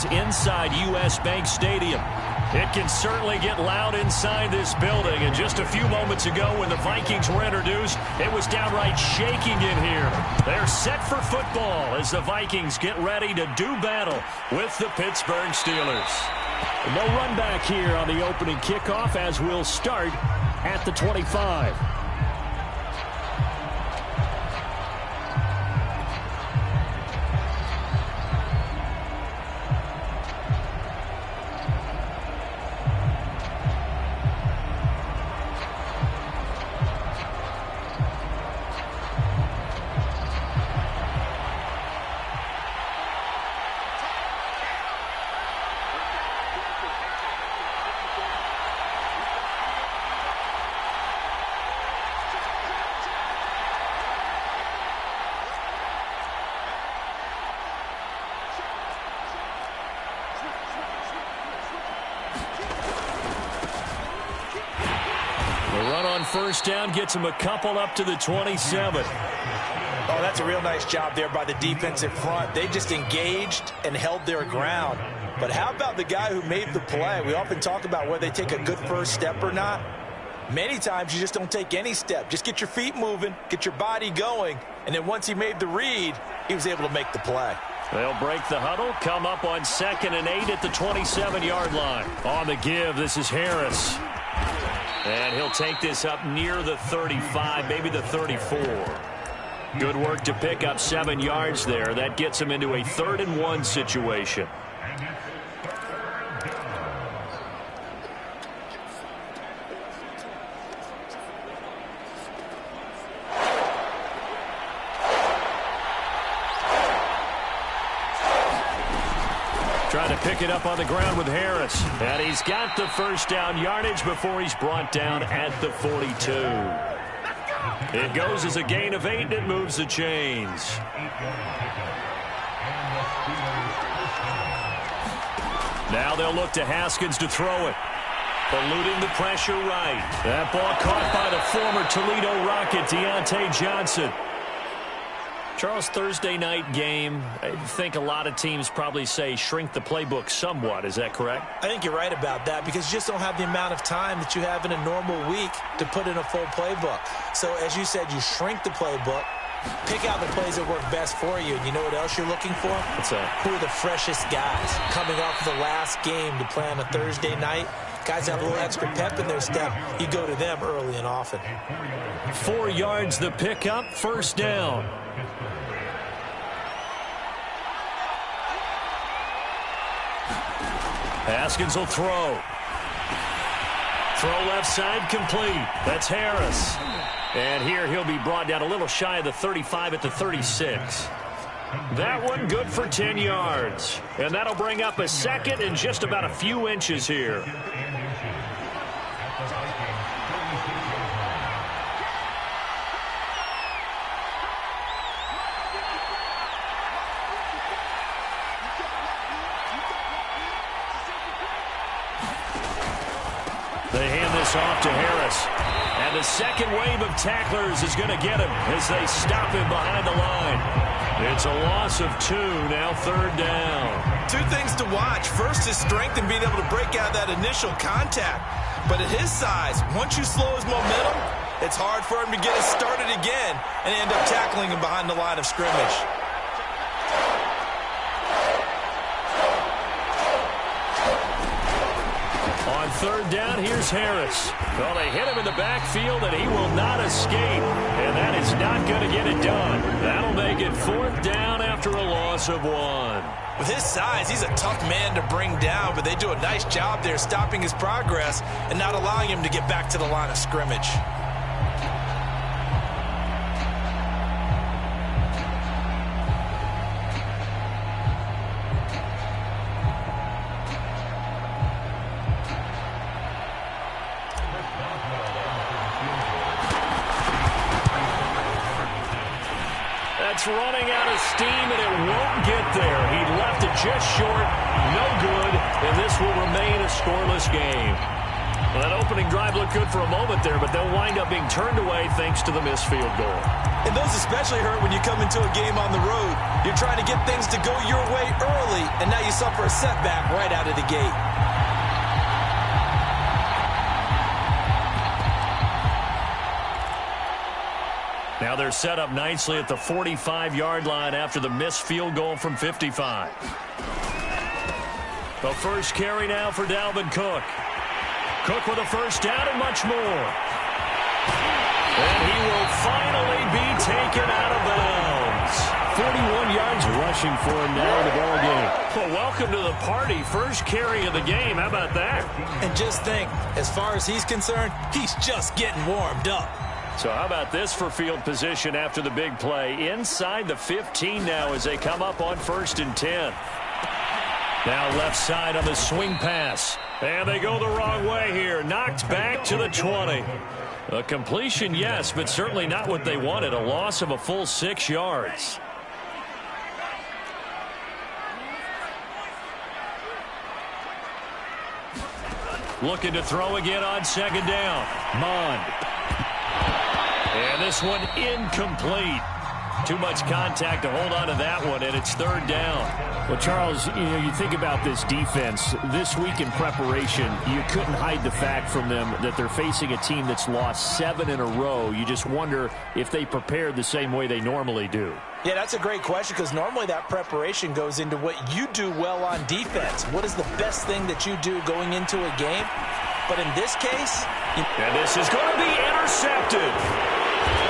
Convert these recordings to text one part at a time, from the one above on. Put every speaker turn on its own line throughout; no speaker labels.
is inside U.S. Bank Stadium. It can certainly get loud inside this building. And just a few moments ago when the Vikings were introduced, it was downright shaking in here. They're set for football as the Vikings get ready to do battle with the Pittsburgh Steelers.
No run back here on the opening kickoff as we'll start at the 25.
First down gets him a couple up to the 27.
Oh, that's a real nice job there by the defensive front. They just engaged and held their ground. But how about the guy who made the play? We often talk about whether they take a good first step or not. Many times you just don't take any step. Just get your feet moving, get your body going, and then once he made the read, he was able to make the play.
They'll break the huddle, come up on 2nd and 8 at the 27-yard line. On the give, this is Harris. And he'll take this up near the 35, maybe the 34. Good work to pick up 7 yards there. That gets him into a 3rd and 1 situation. Trying to pick it up on the ground with Harris. And he's got the first down yardage before he's brought down at the 42. It goes as a gain of 8, and it moves the chains. Now they'll look to Haskins to throw it. Eluding the pressure right. That ball caught by the former Toledo Rocket, Deontay Johnson. Charles, Thursday night game, I think a lot of teams probably say shrink the playbook somewhat. Is that correct?
I think you're right about that because you just don't have the amount of time that you have in a normal week to put in a full playbook. So, as you said, you shrink the playbook, pick out the plays that work best for you. And you know what else you're looking for?
What's that?
Who are the freshest guys coming off the last game to play on a Thursday night? Guys have a little extra pep in their step. You go to them early and often.
4 yards the pickup, first down. Haskins will throw. Throw left side complete. That's Harris. And here he'll be brought down a little shy of the 35 at the 36. That one good for 10 yards. And that'll bring up a 2nd and just about a few inches here. They hand this off to Harris. And the second wave of tacklers is going to get him as they stop him behind the line. It's a loss of 2, now 3rd down.
2 things to watch. First, his strength and being able to break out that initial contact. But at his size, once you slow his momentum, it's hard for him to get it started again and end up tackling him behind the line of scrimmage.
On 3rd down, here's Harris. Well, they hit him in the backfield, and he will not escape. And that is not going to get it done. That'll make it 4th down after a loss of 1.
With his size, he's a tough man to bring down, but they do a nice job there stopping his progress and not allowing him to get back to the line of scrimmage.
It's running out of steam, and it won't get there. He left it just short, no good, and this will remain a scoreless game. Well, that opening drive looked good for a moment there, but they'll wind up being turned away thanks to the missed field goal.
And those especially hurt when you come into a game on the road. You're trying to get things to go your way early, and now you suffer a setback right out of the gate.
Now they're set up nicely at the 45-yard line after the missed field goal from 55. The first carry now for Dalvin Cook. Cook with a first down and much more. And he will finally be taken out of bounds.
41 yards rushing for him now in the ball game.
Well, welcome to the party. First carry of the game. How about that?
And just think, as far as he's concerned, he's just getting warmed up.
So how about this for field position after the big play? Inside the 15 now as they come up on 1st and 10. Now left side on the swing pass. And they go the wrong way here. Knocked back to the 20. A completion, yes, but certainly not what they wanted. A loss of a full 6 yards. Looking to throw again on 2nd down. Mond. And this one incomplete. Too much contact to hold on to that one, and it's 3rd down.
Well, Charles, you think about this defense. This week in preparation, you couldn't hide the fact from them that they're facing a team that's lost 7 in a row. You just wonder if they prepared the same way they normally do.
Yeah, that's a great question because normally that preparation goes into what you do well on defense. What is the best thing that you do going into a game? But in this case...
And this is going to be intercepted.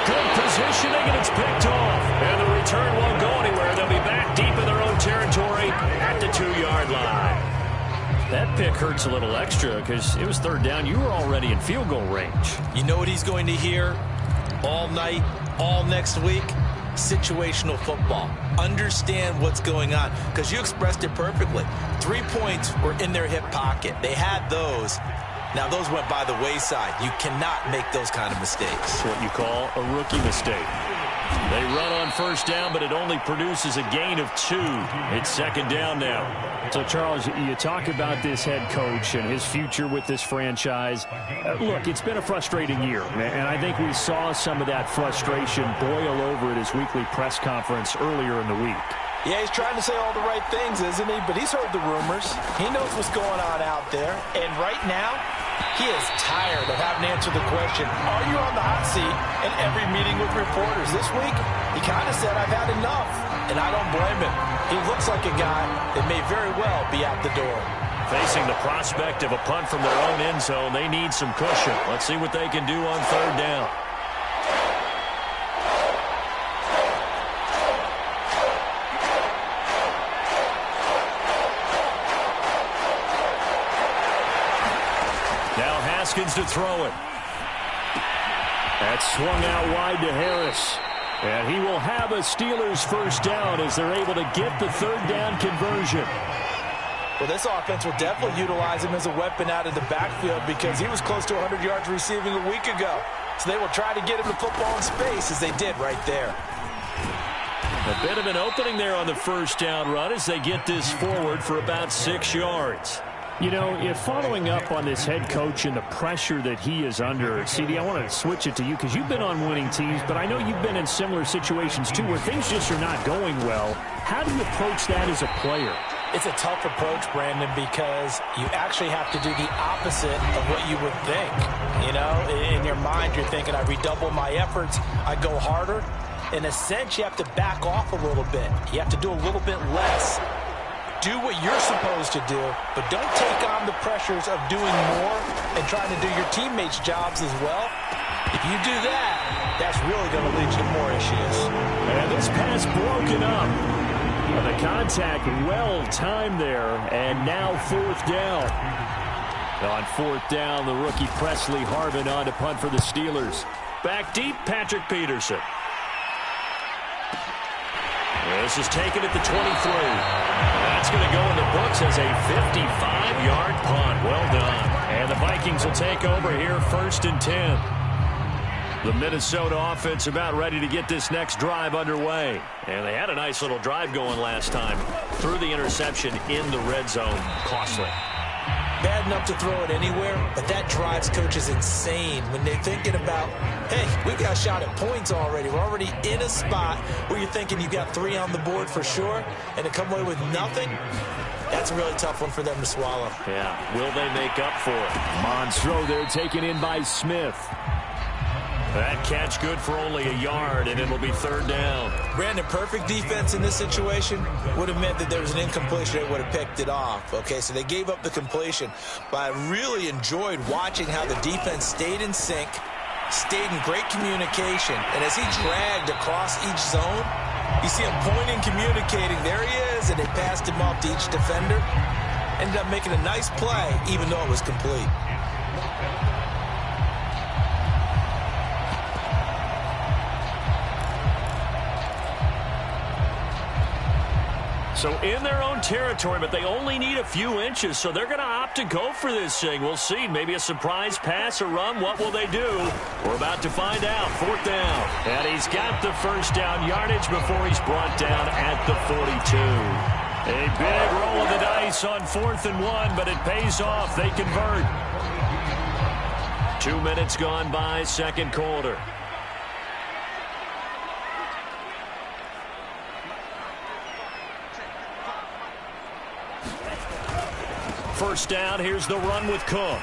Good positioning, and it's picked off. And the return won't go anywhere. They'll be back deep in their own territory at the 2-yard line. That pick hurts a little extra because it was 3rd down. You were already in field goal range.
You know what he's going to hear all night, all next week? Situational football. Understand what's going on because you expressed it perfectly. 3 points were in their hip pocket. They had those. Now, those went by the wayside. You cannot make those kind of mistakes.
It's what you call a rookie mistake. They run on 1st down, but it only produces a gain of 2. It's 2nd down now.
So, Charles, you talk about this head coach and his future with this franchise. Look, it's been a frustrating year, and I think we saw some of that frustration boil over at his weekly press conference earlier in the week.
Yeah, he's trying to say all the right things, isn't he? But he's heard the rumors. He knows what's going on out there. And right now, he is tired of having to answer the question, are you on the hot seat in every meeting with reporters? This week, he kind of said, I've had enough. And I don't blame him. He looks like a guy that may very well be out the door.
Facing the prospect of a punt from their own end zone, they need some cushion. Let's see what they can do on 3rd down. Haskins to throw it.
That's swung out wide to Harris. And he will have a Steelers 1st down as they're able to get the 3rd down conversion.
Well, this offense will definitely utilize him as a weapon out of the backfield because he was close to 100 yards receiving a week ago. So they will try to get him the football in space as they did right there.
A bit of an opening there on the 1st down run as they get this forward for about 6 yards.
You know, if following up on this head coach and the pressure that he is under, CD, I want to switch it to you because you've been on winning teams, but I know you've been in similar situations too where things just are not going well. How do you approach that as a player?
It's a tough approach, Brandon, because you actually have to do the opposite of what you would think. You know, in your mind, you're thinking, I redouble my efforts, I go harder. In a sense, you have to back off a little bit. You have to do a little bit less. Do what you're supposed to do, but don't take on the pressures of doing more and trying to do your teammates' jobs as well. If you do that, that's really going to lead you to more issues.
And this pass broken up. The contact well-timed there, and now 4th down. On 4th down, the rookie Presley Harvin on to punt for the Steelers.
Back deep, Patrick Peterson. This is taken at the 23. That's going to go in the books as a 55-yard punt. Well done. And the Vikings will take over here 1st and 10. The Minnesota offense about ready to get this next drive underway. And they had a nice little drive going last time. Through the interception in the red zone. Costly.
bad enough to throw it anywhere, but that drives coaches insane when they're thinking about, hey, we've got a shot at points already. We're already in a spot where you're thinking you got 3 on the board for sure, and to come away with nothing, that's a really tough one for them to swallow.
Yeah, will they make up for it?
Monstro there taken in by Smith.
That catch good for only a yard, and it'll be 3rd down.
Brandon, perfect defense in this situation would have meant that there was an incompletion. They would have picked it off. Okay, so they gave up the completion. But I really enjoyed watching how the defense stayed in sync, stayed in great communication. And as he dragged across each zone, you see him pointing, communicating. There he is, and they passed him off to each defender. Ended up making a nice play, even though it was complete.
So in their own territory, but they only need a few inches, so they're going to opt to go for this thing. We'll see. Maybe a surprise pass or run. What will they do? We're about to find out. 4th down. And he's got the 1st down yardage before he's brought down at the 42. A big roll of the dice on 4th and 1, but it pays off. They convert. 2 minutes gone by, 2nd quarter. First down, here's the run with Cook.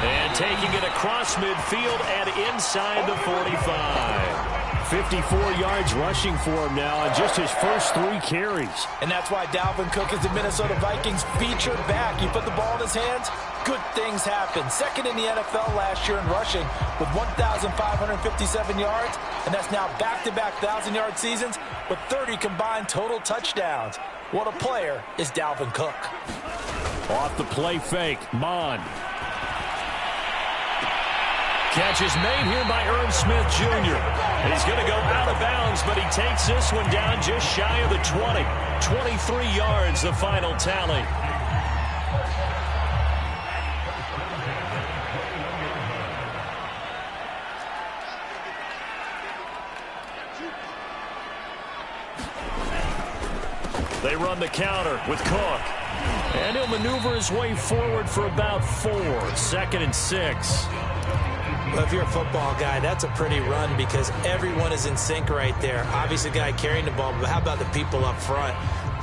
And taking it across midfield and inside the 45.
54 yards rushing for him now on just his first 3 carries.
And that's why Dalvin Cook is the Minnesota Vikings featured back. You put the ball in his hands, good things happen. 2nd in the NFL last year in rushing with 1,557 yards. And that's now back-to-back 1,000-yard seasons with 30 combined total touchdowns. What a player is Dalvin Cook.
Off the play fake, Mon.
Catch is made here by Irv Smith Jr. And he's going to go out of bounds, but he takes this one down just shy of the 20. 23 yards, the final tally. They run the counter with Cook. And he'll maneuver his way forward for about 4. 2nd and 6.
Well, if you're a football guy, that's a pretty run because everyone is in sync right there. Obviously, the guy carrying the ball, but how about the people up front?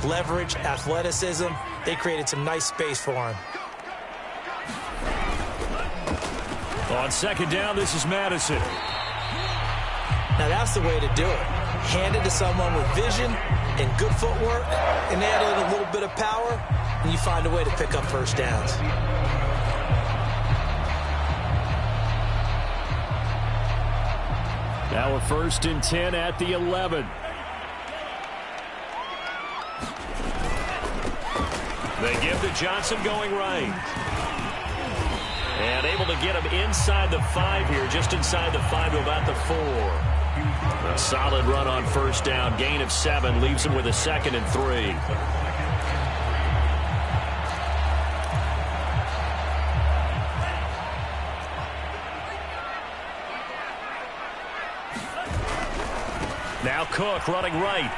Leverage, athleticism, they created some nice space for him.
On 2nd down, this is Madison.
Now, that's the way to do it. Hand it to someone with vision and good footwork, and add in a little bit of power, and you find a way to pick up 1st downs.
Now a 1st and 10 at the 11.
They give to Johnson going right. And able to get him inside the 5 here, just inside the 5 to about the 4. A solid run on 1st down. Gain of 7 leaves him with a 2nd and 3. Now Cook running right.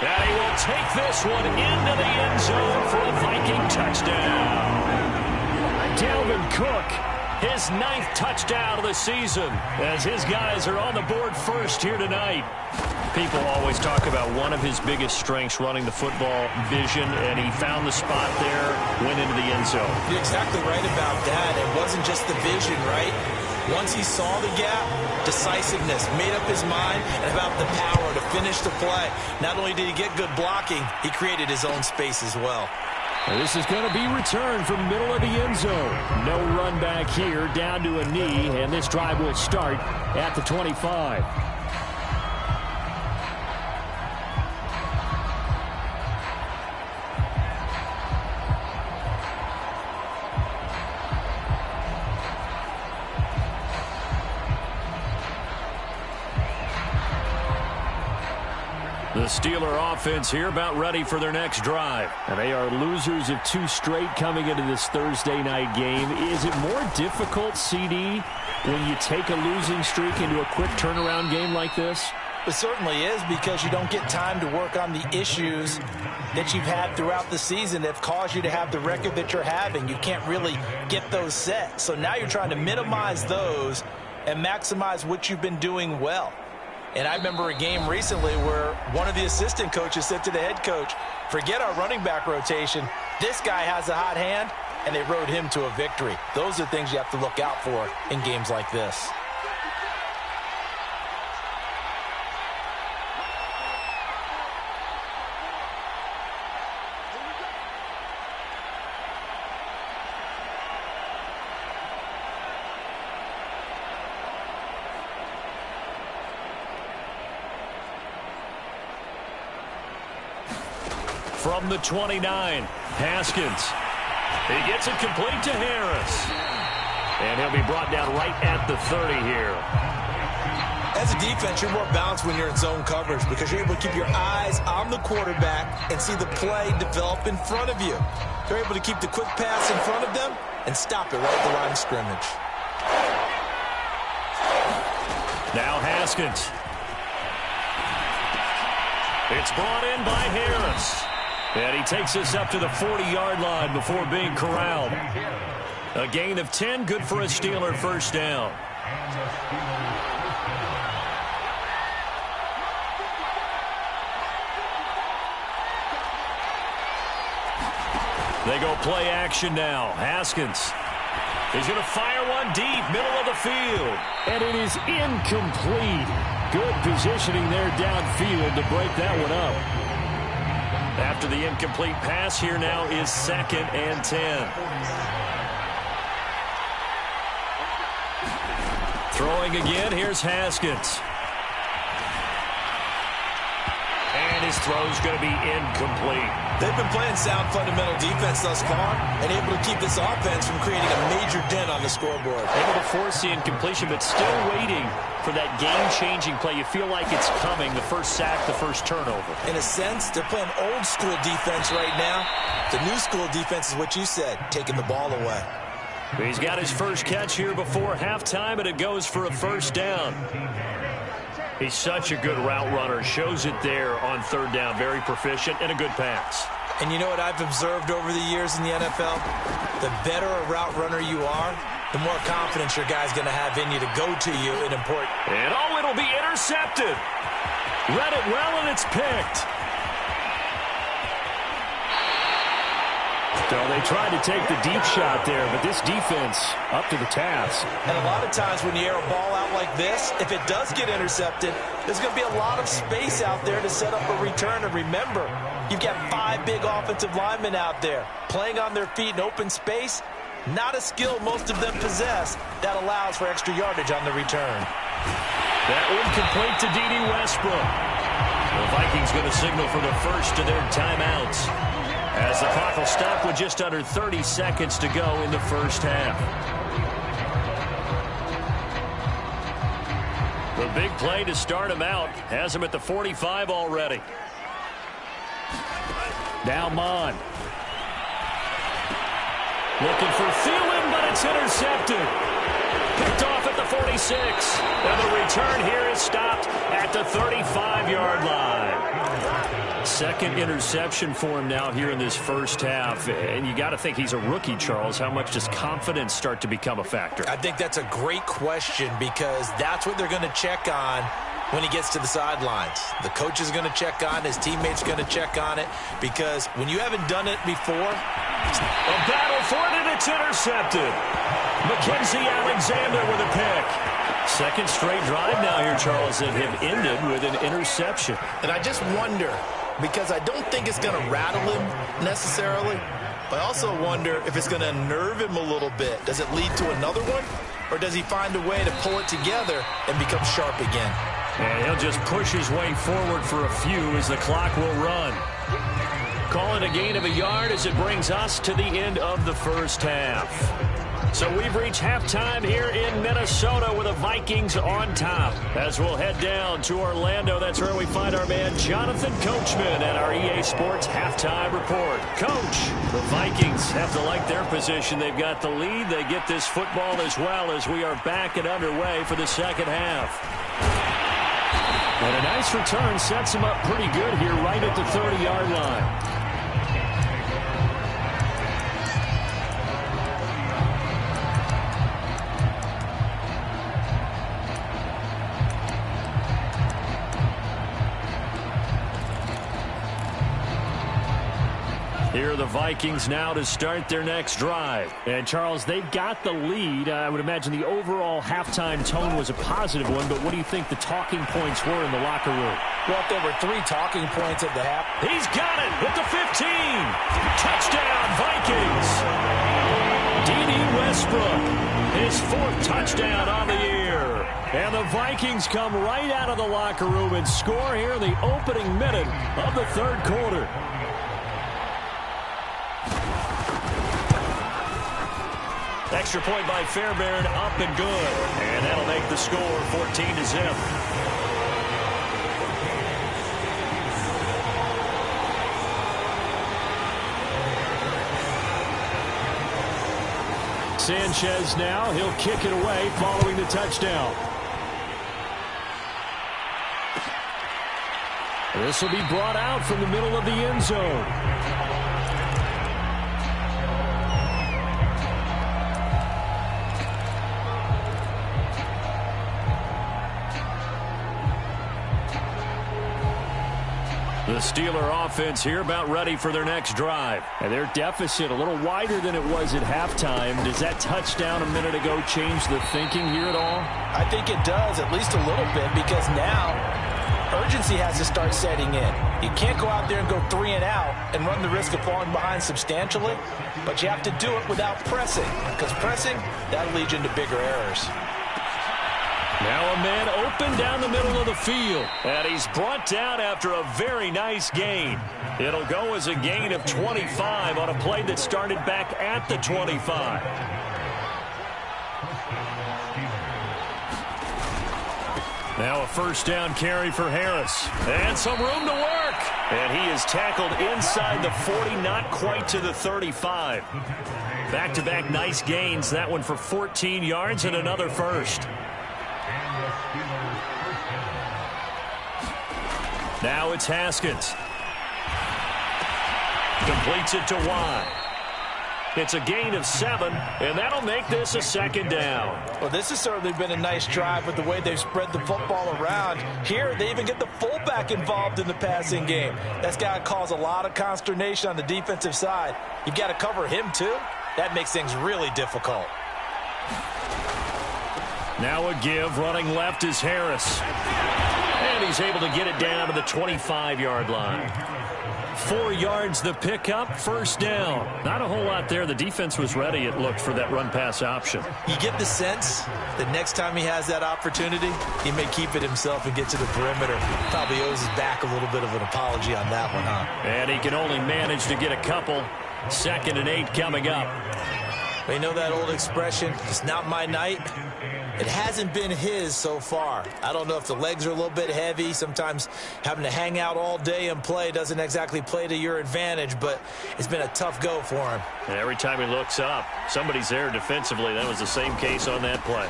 And he will take this one into the end zone for a Viking touchdown.
Dalvin Cook,
his 9th touchdown of the season, as his guys are on the board first here tonight. People always talk about one of his biggest strengths, running the football, vision, and he found the spot there, went into the end zone.
You're exactly right about that. It wasn't just the vision, right? Once he saw the gap, decisiveness, made up his mind, and about the power to finish the play. Not only did he get good blocking, he created his own space as well.
This is going to be returned from middle of the end zone. No run back here, down to a knee, and this drive will start at the 25.
The Steeler offense here about ready for their next drive.
And they are losers of 2 straight coming into this Thursday night game. Is it more difficult, CD, when you take a losing streak into a quick turnaround game like this?
It certainly is, because you don't get time to work on the issues that you've had throughout the season that have caused you to have the record that you're having. You can't really get those set. So now you're trying to minimize those and maximize what you've been doing well. And I remember a game recently where one of the assistant coaches said to the head coach, forget our running back rotation. This guy has a hot hand, and they rode him to a victory. Those are things you have to look out for in games like this.
From the 29, Haskins. He gets it complete to Harris. And he'll be brought down right at the 30 here.
As a defense, you're more balanced when you're in zone coverage because you're able to keep your eyes on the quarterback and see the play develop in front of you. You're able to keep the quick pass in front of them and stop it right at the line of scrimmage.
Now Haskins. It's brought in by Harris. And he takes us up to the 40-yard line before being corralled. A gain of 10, good for a Steeler first down. They go play action now. Haskins is going to fire one deep, middle of the field.
And it is incomplete. Good positioning there downfield to break that one up.
After the incomplete pass, here now is 2nd and 10. Throwing again, here's Haskins. And his throw's going to be incomplete.
They've been playing sound fundamental defense thus far and able to keep this offense from creating a major dent on the scoreboard.
Able to force the incompletion, but still waiting for that game-changing play. You feel like it's coming, the first sack, the first turnover.
In a sense, they're playing old-school defense right now. The new-school defense is what you said, taking the ball away.
He's got his first catch here before halftime, and it goes for a first down. He's such a good route runner. Shows it there on 3rd down. Very proficient and a good pass.
And you know what I've observed over the years in the NFL? The better a route runner you are, the more confidence your guy's going to have in you to go to you in important.
And oh, it'll be intercepted. Read it well, and it's picked.
So they tried to take the deep shot there, but this defense up to the task.
And a lot of times when you air a ball out like this, if it does get intercepted, there's going to be a lot of space out there to set up a return. And remember, you've got 5 big offensive linemen out there playing on their feet in open space. Not a skill most of them possess that allows for extra yardage on the return.
That one complete to D.D. Westbrook. The Vikings going to signal for the first of their timeouts, as the clock will stop with just under 30 seconds to go in the first half. The big play to start him out has him at the 45 already.
Now Mon.
Looking for Thielen, but it's intercepted. Picked off at the 46. And the return here is stopped at the 35-yard line. Second interception for him now here in this first half. And you got to think he's a rookie, Charles. How much does confidence start to become a factor?
I think that's a great question, because that's what they're going to check on when he gets to the sidelines. The coach is going to check on it. His teammates are going to check on it, because when you haven't done it before,
a battle for it, and it's intercepted. Mackenzie Alexander with a pick. Second straight drive now here, Charles, that have ended with an interception.
And I just wonder, because I don't think it's going to rattle him necessarily, but I also wonder if it's going to unnerve him a little bit. Does it lead to another one, or does he find a way to pull it together and become sharp again?
And he'll just push his way forward for a few as the clock will run. Call it a gain of a yard as it brings us to the end of the first half. So we've reached halftime here in Minnesota with the Vikings on top. As we'll head down to Orlando, that's where we find our man Jonathan Coachman at our EA Sports Halftime Report. Coach, the Vikings have to like their position. They've got the lead. They get this football as well as we are back and underway for the second half.
And a nice return sets him up pretty good here right at the 30-yard line. Here are the Vikings now to start their next drive. And, Charles, they've got the lead. I would imagine the overall halftime tone was a positive one, but what do you think the talking points were in the locker room?
Well, there were 3 talking points at the half.
He's got it with the 15. Touchdown, Vikings. D.D. Westbrook, his 4th touchdown on the year. And the Vikings come right out of the locker room and score here in the opening minute of the 3rd quarter. Extra point by Fairbairn, up and good. And that'll make the score 14-0.
Sanchez now, he'll kick it away following the touchdown. This will be brought out from the middle of the end zone. The Steeler offense here about ready for their next drive. And their deficit a little wider than it was at halftime. Does that touchdown a minute ago change the thinking here at all?
I think it does, at least a little bit, because now urgency has to start setting in. You can't go out there and go 3 and out and run the risk of falling behind substantially, but you have to do it without pressing, because pressing, that'll lead you into bigger errors.
Now a man open down the middle of the field. And he's brought down after a very nice gain. It'll go as a gain of 25 on a play that started back at the 25. Now a first down carry for Harris. And some room to work. And he is tackled inside the 40, not quite to the 35. Back-to-back nice gains. That one for 14 yards and another first. Now it's Haskins. Completes it to Watt. It's a gain of 7, and that'll make this a 2nd down.
Well, this has certainly been a nice drive with the way they've spread the football around. Here, they even get the fullback involved in the passing game. That's got to cause a lot of consternation on the defensive side. You've got to cover him, too. That makes things really difficult.
Now a give, running left is Harris. And he's able to get it down to the 25-yard line. 4 yards the pickup, first down. Not a whole lot there. The defense was ready, it looked, for that run-pass option.
You get the sense that next time he has that opportunity, he may keep it himself and get to the perimeter. Probably owes his back a little bit of an apology on that one, huh?
And he can only manage to get a couple. 2nd and 8 coming up.
You know that old expression, it's not my night? It hasn't been his so far. I don't know if the legs are a little bit heavy. Sometimes having to hang out all day and play doesn't exactly play to your advantage, but it's been a tough go for him.
And every time he looks up, somebody's there defensively. That was the same case on that play.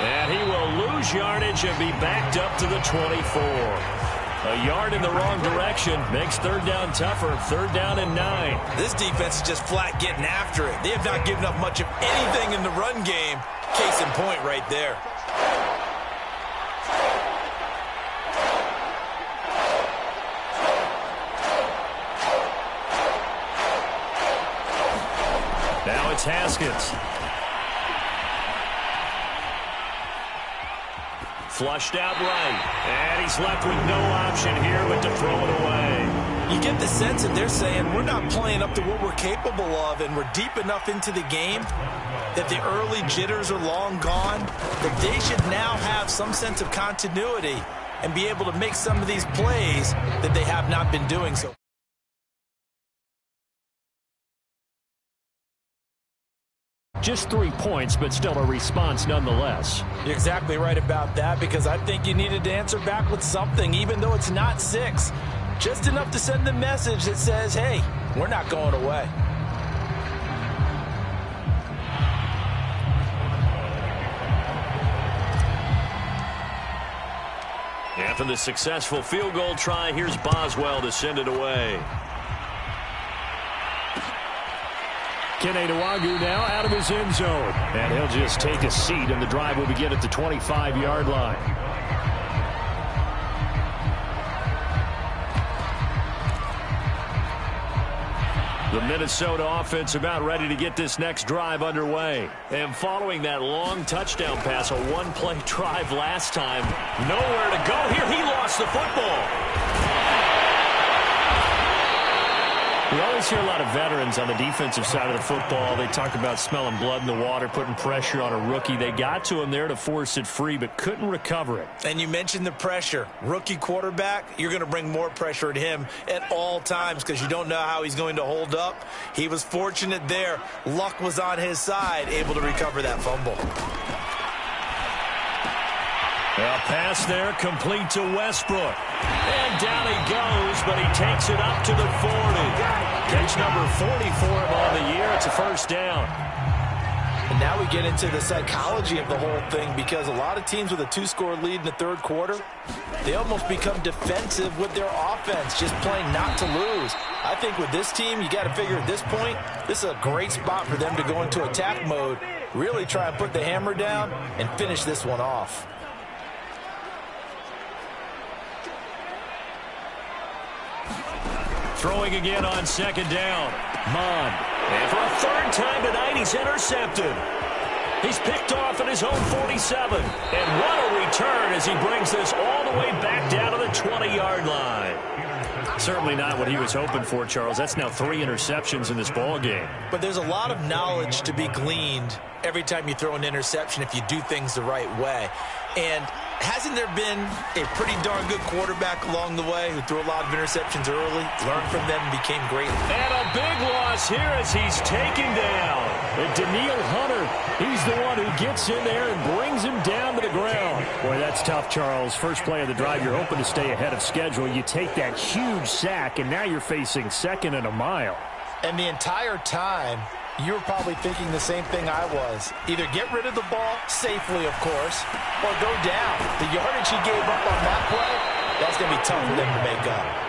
And he will lose yardage and be backed up to the 24. A yard in the wrong direction makes 3rd down tougher. 3rd down and 9.
This defense is just flat getting after it. They have not given up much of anything in the run game. Case in point right there.
Now it's Haskins. Flushed out right. And he's left with no option here but to throw it away.
You get the sense that they're saying we're not playing up to what we're capable of, and we're deep enough into the game that the early jitters are long gone, that they should now have some sense of continuity and be able to make some of these plays that they have not been doing so.
Just 3 points, but still a response nonetheless.
You're exactly right about that, because I think you needed to answer back with something, even though it's not 6. Just enough to send the message that says, hey, we're not going away.
After the successful field goal try, here's Boswell to send it away.
Keneduagu now out of his end zone. And he'll just take a seat, and the drive will begin at the 25-yard line. The Minnesota offense about ready to get this next drive underway. And following that long touchdown pass, a one-play drive last time, nowhere to go here. He lost the football. We always hear a lot of veterans on the defensive side of the football. They talk about smelling blood in the water, putting pressure on a rookie. They got to him there to force it free, but couldn't recover it.
And you mentioned the pressure. Rookie quarterback, you're going to bring more pressure at him at all times because you don't know how he's going to hold up. He was fortunate there. Luck was on his side, able to recover that fumble.
A pass there, complete to Westbrook. And down he goes, but he takes it up to the 40. Catch number 40 for him on the year. It's a first down.
And now we get into the psychology of the whole thing because a lot of teams with a two-score lead in the third quarter, they almost become defensive with their offense, just playing not to lose. I think with this team, you got to figure at this point, this is a great spot for them to go into attack mode, really try and put the hammer down and finish this one off.
Throwing again on second down. Mond. And for a third time tonight, he's intercepted. He's picked off at his own 47. And what a return as he brings this all the way back down to the 20-yard line.
Certainly not what he was hoping for, Charles. That's now 3 interceptions in this ball game.
But there's a lot of knowledge to be gleaned every time you throw an interception if you do things the right way. And hasn't there been a pretty darn good quarterback along the way who threw a lot of interceptions early, learned from them, and became great?
And a big loss here as he's taken down.
And Daniil Hunter, he's the one who gets in there and brings him down to the ground. Boy, that's tough, Charles. First play of the drive, you're hoping to stay ahead of schedule. You take that huge sack, and now you're facing second and a mile.
And the entire time, you were probably thinking the same thing I was. Either get rid of the ball, safely, of course, or go down. The yardage he gave up on that play, that's going to be tough for them to make up.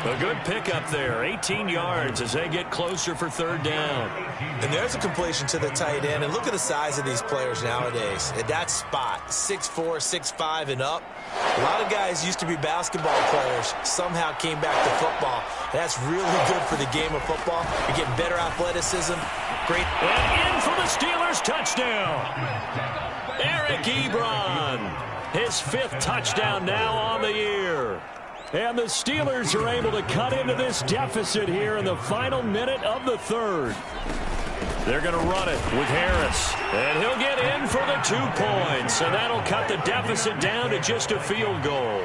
A good pickup there, 18 yards as they get closer for third down.
And there's a completion to the tight end. And look at the size of these players nowadays. At that spot, 6'4", 6'5", and up. A lot of guys used to be basketball players, somehow came back to football. And that's really good for the game of football. You're getting better athleticism. Great.
And in for the Steelers touchdown. Eric Ebron, his 5th touchdown now on the year. And the Steelers are able to cut into this deficit here in the final minute of the third. They're going to run it with Harris. And he'll get in for the 2 points. And that'll cut the deficit down to just a field goal.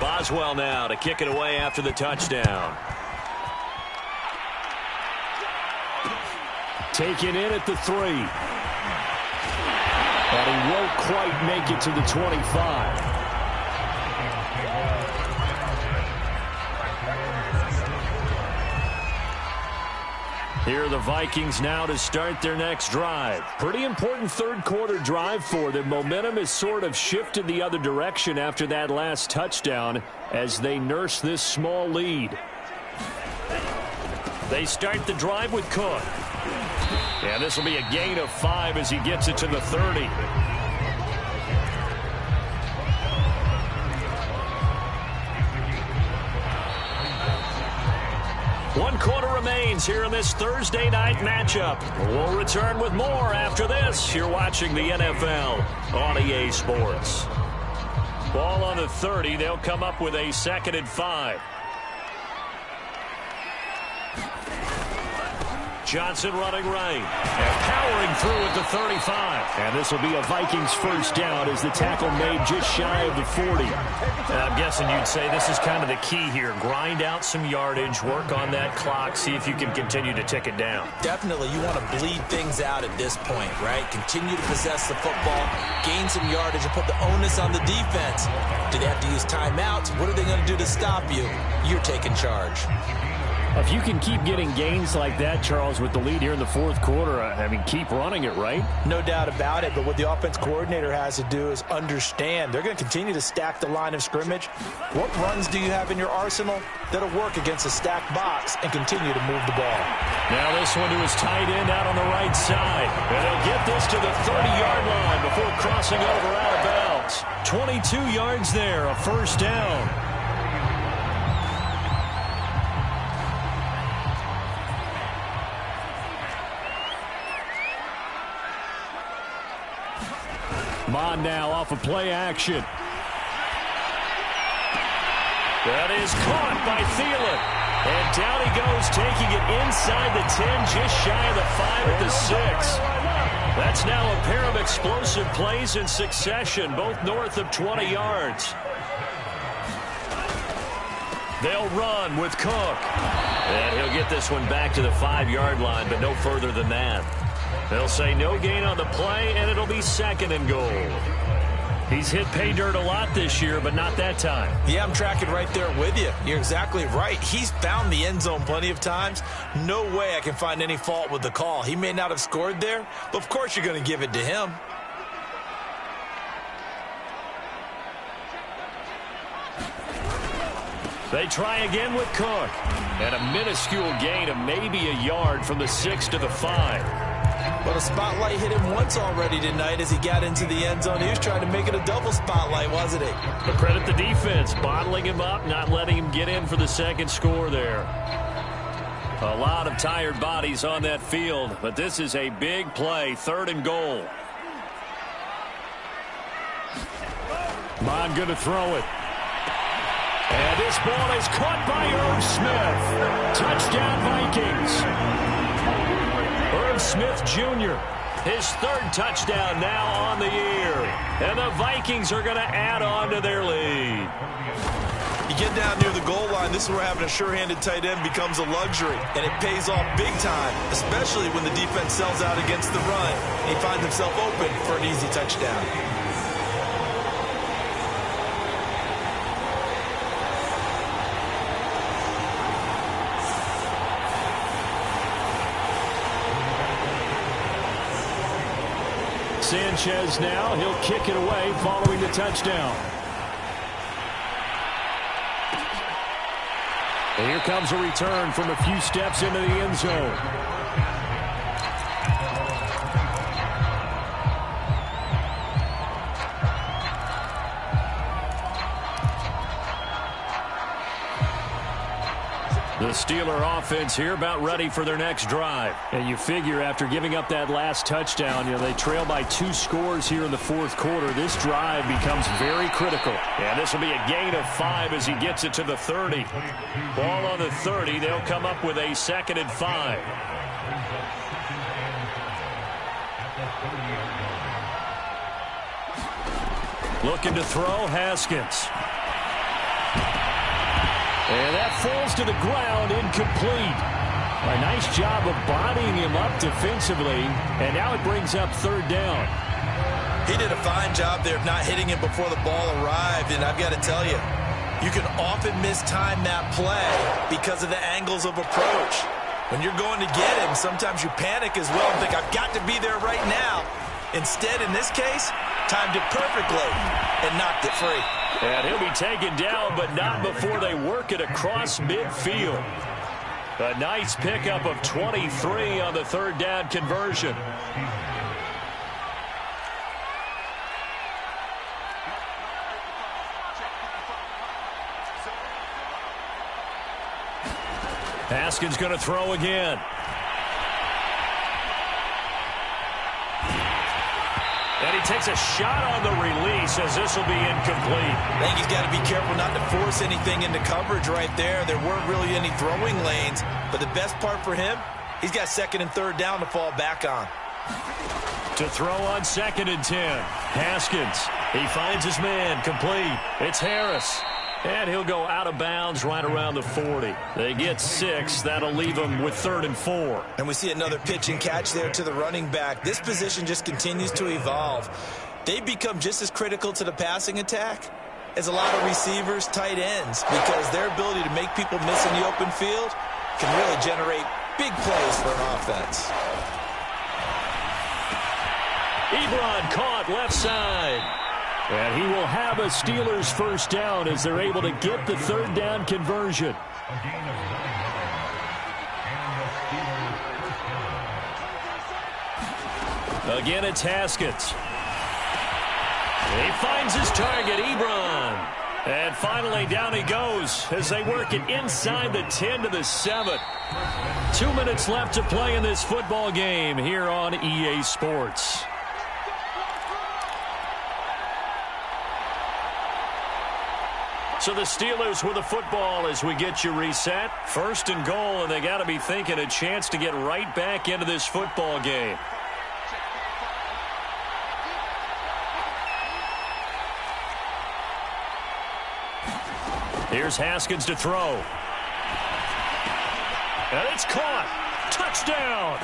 Boswell now to kick it away after the touchdown.
Taken in at the 3. But he won't quite make it to the 25. Here are the Vikings now to start their next drive. Pretty important third quarter drive for them. Momentum has sort of shifted the other direction after that last touchdown as they nurse this small lead. They start the drive with Cook. And this will be a gain of 5 as he gets it to the 30.
One quarter remains here in this Thursday night matchup. We'll return with more after this. You're watching the NFL on EA Sports. Ball on the 30. They'll come up with a 2nd and 5. Johnson running right. And powering through at the 35.
And this will be a Vikings first down as the tackle made just shy of the 40.
And I'm guessing you'd say this is kind of the key here. Grind out some yardage, work on that clock, see if you can continue to tick it down.
Definitely, you want to bleed things out at this point, right? Continue to possess the football, gain some yardage, and put the onus on the defense. Do they have to use timeouts? What are they going to do to stop you? You're taking charge.
If you can keep getting gains like that, Charles, with the lead here in the fourth quarter, I mean, keep running it, right?
No doubt about it, but what the offense coordinator has to do is understand they're going to continue to stack the line of scrimmage. What runs do you have in your arsenal that'll work against a stacked box and continue to move the ball?
Now this one to his tight end out on the right side. And he'll get this to the 30-yard line before crossing over out of bounds. 22 yards there, a first down. Mon now off of play action. That is caught by Thielen. And down he goes, taking it inside the 10, just shy of the 5 at the 6. That's now a pair of explosive plays in succession, both north of 20 yards. They'll run with Cook. And he'll get this one back to the 5-yard line, but no further than that. They'll say no gain on the play, and it'll be second and goal. He's hit pay dirt a lot this year, but not that time.
Yeah, I'm tracking right there with you. You're exactly right. He's found the end zone plenty of times. No way I can find any fault with the call. He may not have scored there, but of course you're going to give it to him.
They try again with Cook. And a minuscule gain of maybe a yard from the 6 to the 5.
But a spotlight hit him once already tonight as he got into the end zone. He was trying to make it a double spotlight, wasn't he?
But credit the defense, bottling him up, not letting him get in for the second score there. A lot of tired bodies on that field, but this is a big play, third and goal. Mon going to throw it. And this ball is caught by Irv Smith. Touchdown, Vikings. Irv Smith Jr., his third touchdown now on the year. And the Vikings are going to add on to their lead.
You get down near the goal line, this is where having a sure-handed tight end becomes a luxury. And it pays off big time, especially when the defense sells out against the run. And he finds himself open for an easy touchdown.
Sanchez now, he'll kick it away following the touchdown. And here comes a return from a few steps into the end zone. The Steeler offense here about ready for their next drive. And you figure after giving up that last touchdown, they trail by 2 scores here in the fourth quarter. This drive becomes very critical.
And this will be a gain of 5 as he gets it to the 30. Ball on the 30. They'll come up with a 2nd and 5. Looking to throw, Haskins. And that falls to the ground, incomplete. A nice job of bodying him up defensively, and now it brings up third down.
He did a fine job there of not hitting him before the ball arrived, and I've got to tell you, you can often mistime that play because of the angles of approach. When you're going to get him, sometimes you panic as well and think, I've got to be there right now. Instead, in this case, timed it perfectly and knocked it free.
And he'll be taken down, but not before they work it across midfield. A nice pickup of 23 on the third down conversion. Haskins going to throw again. And he takes a shot on the release as this will be incomplete.
I think he's got to be careful not to force anything into coverage right there. There weren't really any throwing lanes. But the best part for him, he's got 2nd and 3rd down to fall back on.
To throw on 2nd and 10. Haskins. He finds his man. Complete. It's Harris. And he'll go out of bounds right around the 40. They get 6. That'll leave them with 3rd and 4.
And we see another pitch and catch there to the running back. This position just continues to evolve. They become just as critical to the passing attack as a lot of receivers, tight ends, because their ability to make people miss in the open field can really generate big plays for an offense.
Ebron caught left side.
And he will have a Steelers first down as they're able to get the third down conversion.
Again, it's Haskins. He finds his target, Ebron. And finally, down he goes as they work it inside the 10 to the 7. 2 minutes left to play in this football game here on EA Sports. So the Steelers with the football as we get you reset. First and goal, and they got to be thinking a chance to get right back into this football game. Here's Haskins to throw. And it's caught. Touchdown.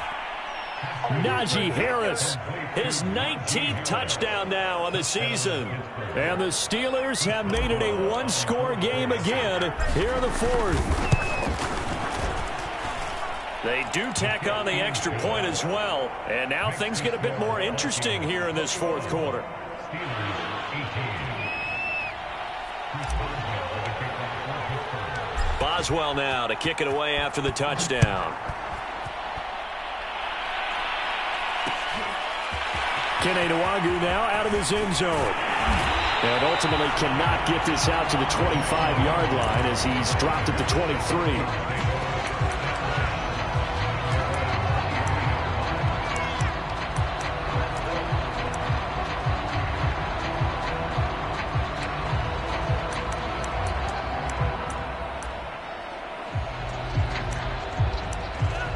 Najee Harris.
His 19th touchdown now on the season.
And the Steelers have made it a one-score game again here in the fourth.
They do tack on the extra point as well. And now things get a bit more interesting here in this fourth quarter. Boswell now to kick it away after the touchdown.
Kene Nwangwu now out of his end zone. And ultimately cannot get this out to the 25-yard line as he's dropped at the 23.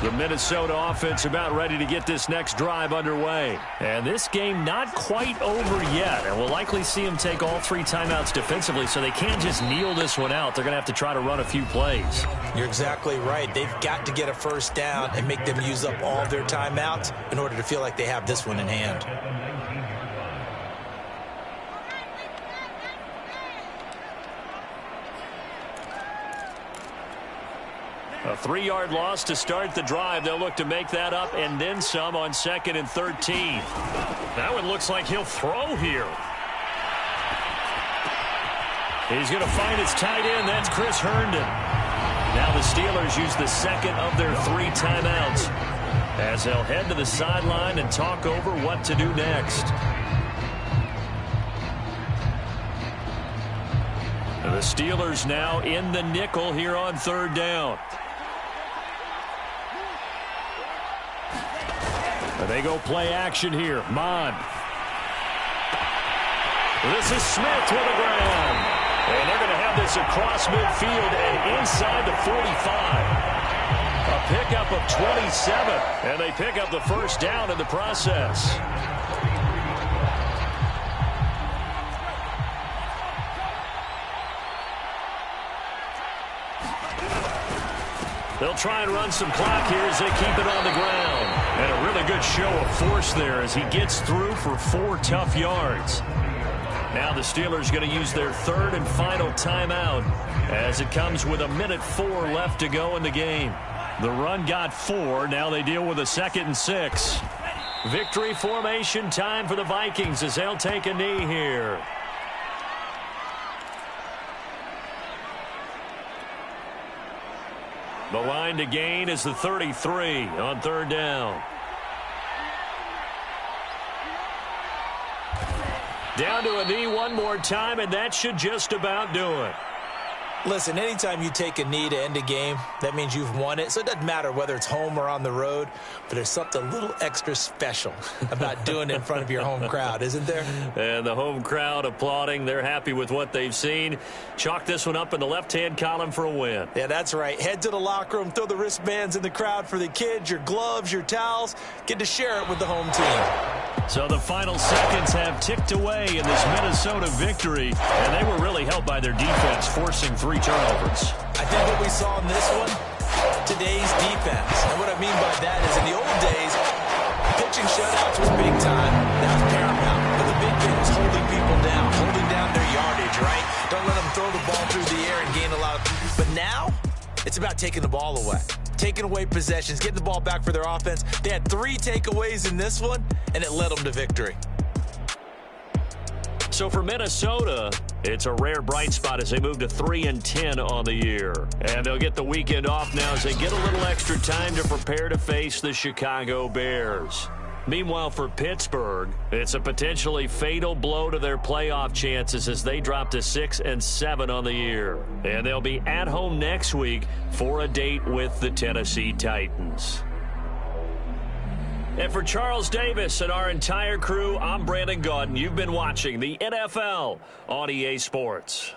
The Minnesota offense about ready to get this next drive underway.
And this game not quite over yet. And we'll likely see them take all 3 timeouts defensively, so they can't just kneel this one out. They're going to have to try to run a few plays.
You're exactly right. They've got to get a first down and make them use up all their timeouts in order to feel like they have this one in hand.
A 3-yard loss to start the drive. They'll look to make that up and then some on 2nd and 13. That one looks like he'll throw here. He's going to find his tight end. That's Chris Herndon. Now the Steelers use the second of their 3 timeouts as they'll head to the sideline and talk over what to do next. The Steelers now in the nickel here on 3rd down.
They go play action here. Mon.
This is Smith with a grab. And they're going to have this across midfield and inside the 45. A pickup of 27. And they pick up the first down in the process. They'll try and run some clock here as they keep it on the ground. And a really good show of force there as he gets through for 4 tough yards. Now the Steelers going to use their 3rd and final timeout as it comes with 1:04 left to go in the game. The run got 4. Now they deal with a 2nd and 6. Victory formation time for the Vikings as they'll take a knee here. The line to gain is the 33 on 3rd down. Down to a knee one more time, and that should just about do it.
Listen, anytime you take a knee to end a game, that means you've won it. So it doesn't matter whether it's home or on the road, but there's something a little extra special about doing it in front of your home crowd, isn't there?
And the home crowd applauding. They're happy with what they've seen. Chalk this one up in the left-hand column for a win.
Yeah, that's right. Head to the locker room, throw the wristbands in the crowd for the kids, your gloves, your towels. Get to share it with the home team.
So the final seconds have ticked away in this Minnesota victory, and they were really helped by their defense, forcing 3 turnovers.
I think what we saw in this one, today's defense. And what I mean by that is in the old days, pitching shutouts was big time. That was paramount. But the big thing was holding people down, holding down their yardage, right? Don't let them throw the ball through the air and gain a lot of... But now, It's about taking the ball away, taking away possessions, getting the ball back for their offense. They had 3 takeaways in this one, and it led them to victory.
So for Minnesota, it's a rare bright spot as they move to 3-10 on the year. And they'll get the weekend off now as they get a little extra time to prepare to face the Chicago Bears. Meanwhile, for Pittsburgh, it's a potentially fatal blow to their playoff chances as they drop to 6-7 on the year. And they'll be at home next week for a date with the Tennessee Titans. And for Charles Davis and our entire crew, I'm Brandon Gaudin. You've been watching the NFL on EA Sports.